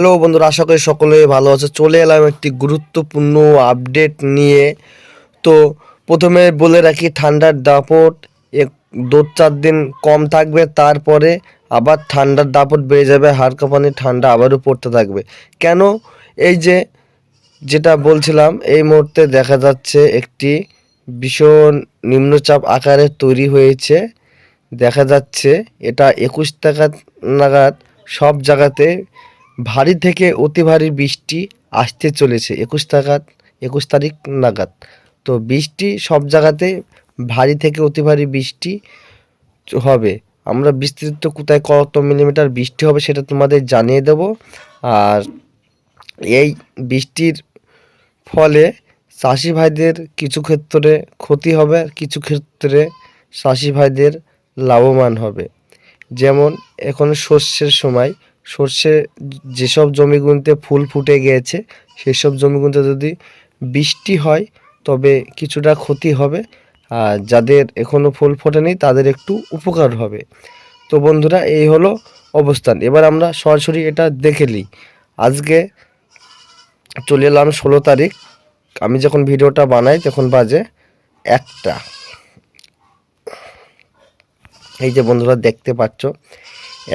Hello বন্ধুরা, আশা করি সকলে ভালো আছে। চলে এলাম একটি গুরুত্বপূর্ণ আপডেট নিয়ে। তো প্রথমে বলে রাখি, ঠান্ডার দাপট এক 2-4 দিন কম থাকবে, তারপরে আবার ঠান্ডার দাপট বেড়ে যাবে, হাড় কাঁপানি ঠান্ডা আবারও পড়তে থাকবে। কেন? এই যে যেটা বলছিলাম, এই মুহূর্তে দেখা যাচ্ছে একটি ভীষণ নিম্নচাপ আকারে তৈরি হয়েছে। দেখা যাচ্ছে এটা 21 নাগাদ সব জায়গাতে ভারী থেকে অতি ভারী বৃষ্টি আসতে চলেছে। 21 তারিখ নাগাদ তো বৃষ্টি সব জায়গাতে ভারী থেকে অতি ভারী বৃষ্টি হবে। আমরা বিস্তৃত কোথায় কত মিলিমিটার বৃষ্টি হবে সেটা তোমাদের জানিয়ে দেব। আর এই বৃষ্টির ফলে চাষি ভাইদের কিছু ক্ষেত্রে ক্ষতি হবে, আর কিছু ক্ষেত্রে চাষি ভাইদের লাভবান হবে। যেমন এখন শস্যের সময়, সর্ষে যেসব জমিগুলোতে ফুল ফুটে গিয়েছে সেসব জমিগুলোতে যদি বৃষ্টি হয় তবে কিছুটা ক্ষতি হবে, আর যাদের এখনও ফুল ফোটেনি তাদের একটু উপকার হবে। তো বন্ধুরা, এই হলো অবস্থান। এবার আমরা সরাসরি এটা দেখে নিই। আজকে চলে এলাম 16 তারিখ। আমি যখন ভিডিওটা বানাই তখন বাজে 1টা। এই যে বন্ধুরা দেখতে পাচ্ছ,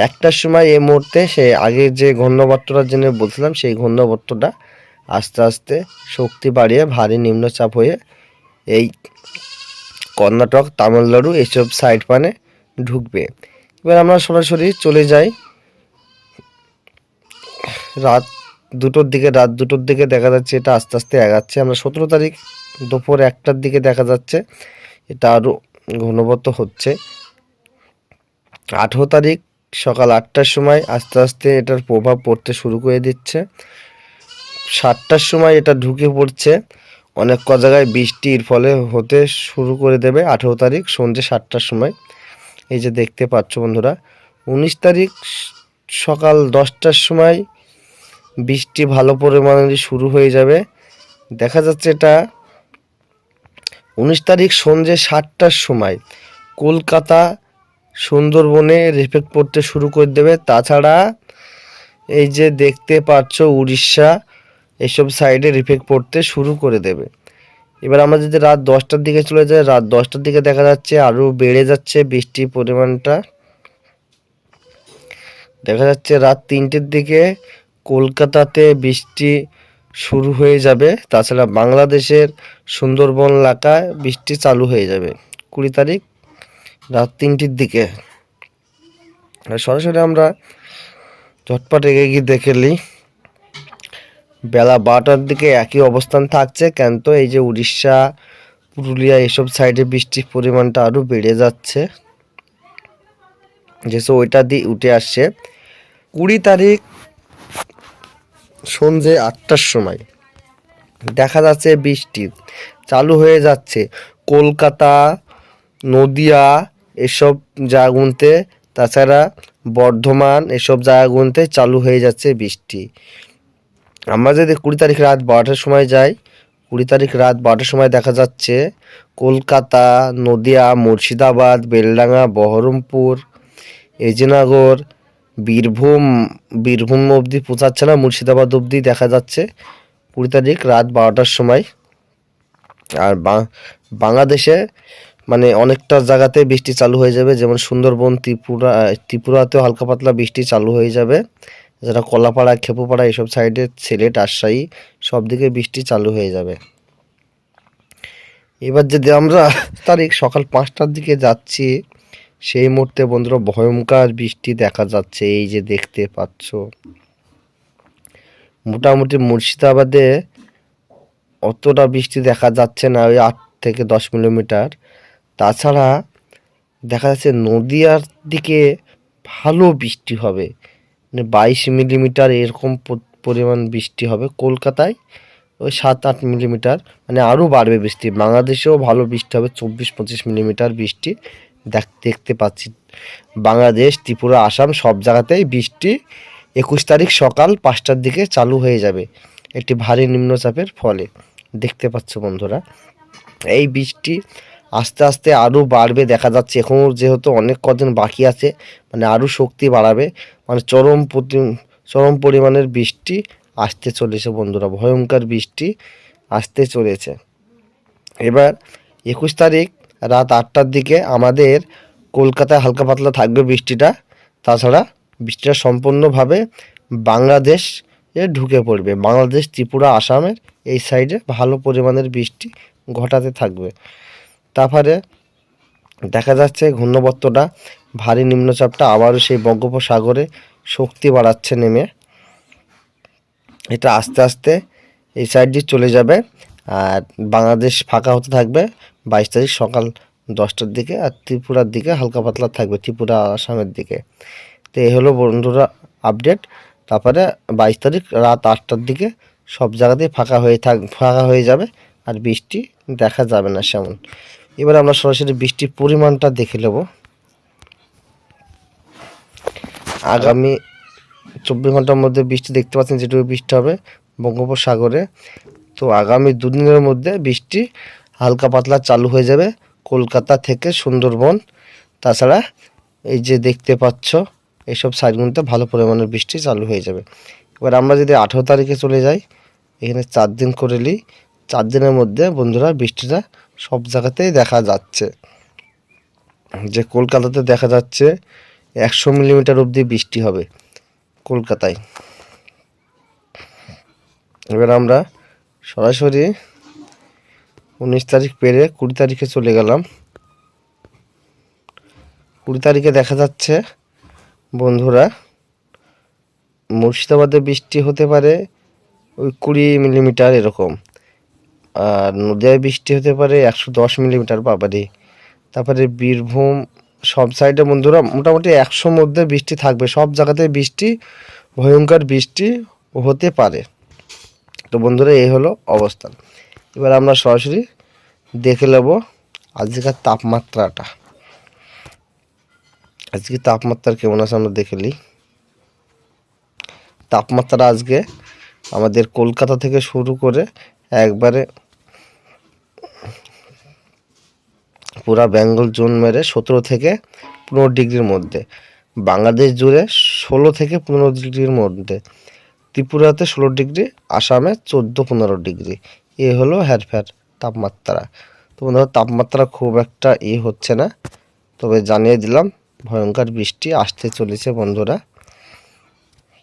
1টার সময় এই মুহূর্তে সে আগের যে ঘূর্ণাবর্তটার জন্য বলছিলাম সেই ঘূর্ণাবর্তটা আস্তে আস্তে শক্তি বাড়িয়ে ভারী নিম্নচাপ হয়ে এই কর্ণাটক, তামিলনাড়ু এইসব সাইড পানে ঢুকবে। এবার আমরা সরাসরি চলে যাই রাত 2টোর দিকে দেখা যাচ্ছে এটা আস্তে আস্তে এগাচ্ছে। আমরা 17 তারিখ দুপুর 1টার দিকে দেখা যাচ্ছে এটা আরও ঘনীভূত হচ্ছে। 18 তারিখ সকাল 8টার সময় আস্তে আস্তে এটার প্রভাব পড়তে শুরু করে দিচ্ছে। 7টার সময় এটা ঢুকে পড়ছে, অনেক ক জায়গায় বৃষ্টির ফলে হতে শুরু করে দেবে 18 তারিখ সন্ধ্যে 7টার সময়। এই যে দেখতে পাচ্ছ বন্ধুরা, 19 তারিখ সকাল 10টার সময় বৃষ্টি ভালো পরিমাণে শুরু হয়ে যাবে। দেখা যাচ্ছে এটা 19 তারিখ সন্ধ্যে 7টার সময় কলকাতা, সুন্দরবনে এফেক্ট পড়তে শুরু করে দেবে। তাছাড়া এই যে দেখতে পাচ্ছ উড়িষ্যা, এসব সাইডে ইফেক্ট পড়তে শুরু করে দেবে। এবার আমরা যদি রাত 10টার দিকে চলে যাই, রাত 10টার দিকে দেখা যাচ্ছে আরও বেড়ে যাচ্ছে বৃষ্টির পরিমাণটা। দেখা যাচ্ছে রাত 3টের দিকে কলকাতাতে বৃষ্টি শুরু হয়ে যাবে। তাছাড়া বাংলাদেশের সুন্দরবন এলাকায় বৃষ্টি চালু হয়ে যাবে 20 তারিখ রাত 3টের দিকে। সরাসরি আমরা ঝটপট এগিয়ে গিয়ে দেখে নিই। বেলা 12টার দিকে একই অবস্থান থাকছে, কিন্তু এই যে উড়িষ্যা, পুরুলিয়া এসব সাইডে বৃষ্টির পরিমাণটা আরও বেড়ে যাচ্ছে, যেসব ওইটা দিয়ে উঠে আসছে। 20 তারিখ সন্ধ্যে 8টার সময় দেখা যাচ্ছে বৃষ্টি চালু হয়ে যাচ্ছে কলকাতা, নদিয়া এসব জায়গাগুলোতে, তাছাড়া বর্ধমান এসব জায়গাগুলোতে চালু হয়ে যাচ্ছে বৃষ্টি। আমরা যদি 20 তারিখ রাত 12টার সময় যাই, 20 তারিখ রাত 12টার সময় দেখা যাচ্ছে কলকাতা, নদিয়া, মুর্শিদাবাদ, বেলডাঙ্গা, বহরমপুর, এজিনগর, বীরভূম অবধি পৌঁছাচ্ছে না, মুর্শিদাবাদ অবধি দেখা যাচ্ছে 20 তারিখ রাত 12টার সময়। আর বাংলাদেশে মানে অনেকটা জায়গাতে বৃষ্টি চালু হয়ে যাবে, যেমন সুন্দরবন, ত্রিপুরাতেও হালকা পাতলা বৃষ্টি চালু হয়ে যাবে। যারা কলাপাড়া, খেপুপাড়া এসব সাইডে, সিলেট, রাজশাহী সব দিকে বৃষ্টি চালু হয়ে যাবে। এবার যদি আমরা তারিখ সকাল 5টার দিকে যাচ্ছি, সেই মুহূর্তে বন্ধুরা ভয়ঙ্কর বৃষ্টি দেখা যাচ্ছে। এই যে দেখতে পাচ্ছ, মোটামুটি মুর্শিদাবাদে অতটা বৃষ্টি দেখা যাচ্ছে না, ওই 8 থেকে 10 মিলিমিটার। তাছাড়া দেখা যাচ্ছে নদিয়ার দিকে ভালো বৃষ্টি হবে, মানে 22 মিলিমিটার এরকম পরিমাণ বৃষ্টি হবে। কলকাতায় ওই 7-8 মিলিমিটার, মানে আরও বাড়বে বৃষ্টি। বাংলাদেশেও ভালো বৃষ্টি হবে, 24-25 মিলিমিটার বৃষ্টি দেখতে পাচ্ছি। বাংলাদেশ, ত্রিপুরা, আসাম সব জায়গাতেই বৃষ্টি 21 তারিখ সকাল 5টার দিকে চালু হয়ে যাবে একটি ভারী নিম্নচাপের ফলে। দেখতে পাচ্ছ বন্ধুরা, এই বৃষ্টি আস্তে আস্তে আরও বাড়বে দেখা যাচ্ছে। এখন যেহেতু অনেক কদিন বাকি আছে, মানে আরও শক্তি বাড়াবে, মানে চরম পরিমাণের বৃষ্টি আসতে চলেছে বন্ধুরা, ভয়ঙ্কর বৃষ্টি আসতে চলেছে। এবার 21 তারিখ রাত 8টার দিকে আমাদের কলকাতায় হালকা পাতলা থাকবে বৃষ্টিটা। তাছাড়া বৃষ্টিটা সম্পূর্ণভাবে বাংলাদেশে ঢুকে পড়বে, বাংলাদেশ, ত্রিপুরা, আসামের এই সাইডে ভালো পরিমাণের বৃষ্টি ঘটাতে থাকবে। তারপরে দেখা যাচ্ছে ঘূর্ণবর্তটা, ভারী নিম্নচাপটা আবারও সেই বঙ্গোপসাগরে শক্তি বাড়াচ্ছে নেমে। এটা আস্তে আস্তে এই সাইড দিয়ে চলে যাবে, আর বাংলাদেশ ফাঁকা হতে থাকবে 22 তারিখ সকাল 10টার দিকে, আর ত্রিপুরার দিকে হালকা পাতলা থাকবে, ত্রিপুরা আসামের দিকে। তো এই হলো বন্ধুরা আপডেট। তারপরে 22 তারিখ রাত 8টার দিকে সব জায়গাতেই ফাঁকা হয়ে যাবে, আর বৃষ্টি দেখা যাবে না সেমন। এবার আমরা সরাসরি বৃষ্টির পরিমাণটা দেখে নেব। আগামী 24 ঘন্টার মধ্যে বৃষ্টি দেখতে পাচ্ছেন যেটুকু বৃষ্টি হবে বঙ্গোপসাগরে। তো আগামী দুদিনের মধ্যে বৃষ্টি হালকা পাতলা চালু হয়ে যাবে কলকাতা থেকে সুন্দরবন। তাছাড়া এই যে দেখতে পাচ্ছ এইসব সাইডগুলোতে ভালো পরিমাণের বৃষ্টি চালু হয়ে যাবে। এবার আমরা যদি 18 তারিখে চলে যাই, এখানে 4 দিন করে নিই, 4 দিনের মধ্যে বন্ধুরা বৃষ্টিটা সব জায়গাতেই দেখা যাচ্ছে। যে কলকাতাতে দেখা যাচ্ছে 100 মিলিমিটার অবধি বৃষ্টি হবে কলকাতায়। এবার আমরা সরাসরি 19 তারিখ পেরে 20 তারিখে চলে গেলাম। 20 তারিখে দেখা যাচ্ছে বন্ধুরা মুর্শিদাবাদে বৃষ্টি হতে পারে ওই 20 মিলিমিটার এরকম, আর নদিয়ায় বৃষ্টি হতে পারে 110 মিলিমিটার বাবারি। তারপরে বীরভূম, সব সাইডে বন্ধুরা মোটামুটি 100 মধ্যে বৃষ্টি থাকবে, সব জায়গাতে বৃষ্টি, ভয়ঙ্কর বৃষ্টি হতে পারে। তো বন্ধুরা এই হলো অবস্থান। এবার আমরা সরাসরি দেখে নেব আজকের তাপমাত্রাটা। আজকে তাপমাত্রা কেমন আছে আমরা দেখে নিই। তাপমাত্রা আজকে আমাদের কলকাতা থেকে শুরু করে একবারে পুরা বেঙ্গল জোন মেরে 17 থেকে 15 ডিগ্রির মধ্যে, বাংলাদেশ জুড়ে 16 থেকে 15 ডিগ্রির মধ্যে, ত্রিপুরাতে 16 ডিগ্রি, আসামে 14-15 ডিগ্রি। এ হলো হেরফের তাপমাত্রা। তো বন্ধুরা তাপমাত্রা খুব একটা হচ্ছে না, তবে জানিয়ে দিলাম ভয়ঙ্কর বৃষ্টি আসতে চলেছে বন্ধুরা।